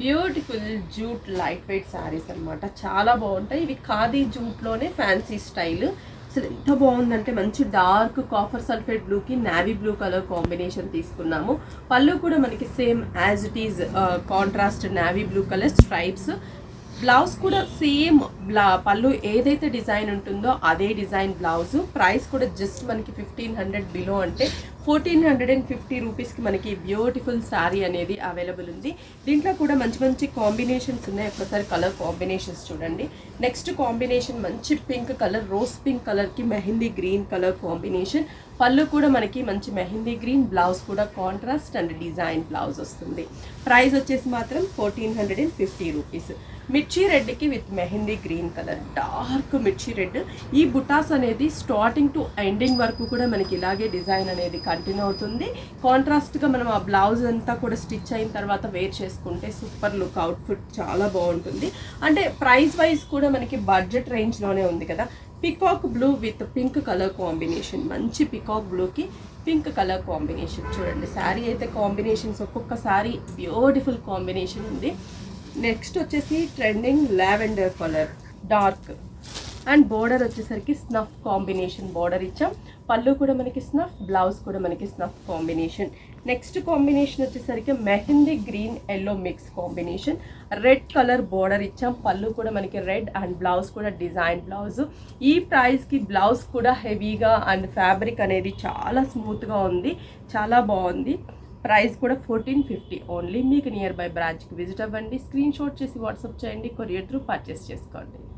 Beautiful jute light weight saris అనమాట. చాలా బాగుంటాయి ఇవి. ఖాదీ జూట్లోనే ఫ్యాన్సీ స్టైల్. అసలు ఎంత బాగుందంటే మంచి డార్క్ కాఫర్ సల్ఫేట్ బ్లూకి నావీ బ్లూ కలర్ కాంబినేషన్ తీసుకున్నాము. పళ్ళు కూడా మనకి same as it is contrast navy blue colour stripes. Blouse కూడా సేమ్ పళ్ళు ఏదైతే డిజైన్ ఉంటుందో అదే డిజైన్ బ్లౌజ్. ప్రైస్ కూడా జస్ట్ మనకి 1500 బిలో, అంటే 1450 రూపీస్కి మనకి బ్యూటిఫుల్ శారీ అనేది అవైలబుల్ ఉంది. దీంట్లో కూడా మంచి మంచి కాంబినేషన్స్ ఉన్నాయి. ఒకసారి కలర్ కాంబినేషన్స్ చూడండి. నెక్స్ట్ కాంబినేషన్ మంచి పింక్ కలర్, రోజ్ పింక్ కలర్కి mehndi green colour combination. Pallu కూడా మనకి మంచి మెహందీ గ్రీన్, బ్లౌజ్ కూడా కాంట్రాస్ట్ అండ్ డిజైన్ బ్లౌజ్ వస్తుంది. ప్రైస్ వచ్చేసి మాత్రం 1450 రూపీస్. మిర్చి రెడ్కి with mehndi green colour, dark మిర్చి రెడ్. ఈ బుటాస్ అనేది స్టార్టింగ్ టు ఎండింగ్ వరకు కూడా మనకి ఇలాగే డిజైన్ అనేది కంటిన్యూ అవుతుంది. కాంట్రాస్ట్గా మనం ఆ బ్లౌజ్ అంతా కూడా స్టిచ్ అయిన తర్వాత వేర్ చేసుకుంటే సూపర్ లుక్ అవుట్ఫిట్ చాలా బాగుంటుంది. అంటే ప్రైస్ వైజ్ కూడా మనకి బడ్జెట్ రేంజ్లోనే ఉంది కదా. Peacock blue with pink colour combination, మంచి పికాక్ బ్లూకి పింక్ కలర్ కాంబినేషన్. చూడండి శారీ అయితే కాంబినేషన్స్ ఒక్కొక్క శారీ బ్యూటిఫుల్ కాంబినేషన్ ఉంది. నెక్స్ట్ వచ్చేసి trending lavender colour dark and border వచ్చేసరికి స్నఫ్ కాంబినేషన్ బోర్డర్ ఇచ్చాం. పళ్ళు కూడా మనకి స్నఫ్, బ్లౌజ్ కూడా మనకి స్నఫ్ కాంబినేషన్. నెక్స్ట్ కాంబినేషన్ వచ్చేసరికి mehndi green yellow mix combination, red colour border ఇచ్చాం. పళ్ళు కూడా మనకి రెడ్ అండ్ బ్లౌజ్ కూడా డిజైన్ బ్లౌజ్. ఈ ప్రైస్కి బ్లౌజ్ కూడా హెవీగా అండ్ ఫ్యాబ్రిక్ అనేది చాలా స్మూత్గా ఉంది, చాలా బాగుంది. ప్రైస్ కూడా 1450 ఓన్లీ. మీకు నియర్ బై బ్రాంచ్కి విజిట్ అవ్వండి, స్క్రీన్ షాట్ చేసి వాట్సాప్ చేయండి, కొరియర్ త్రూ పర్చేస్ చేసుకోండి.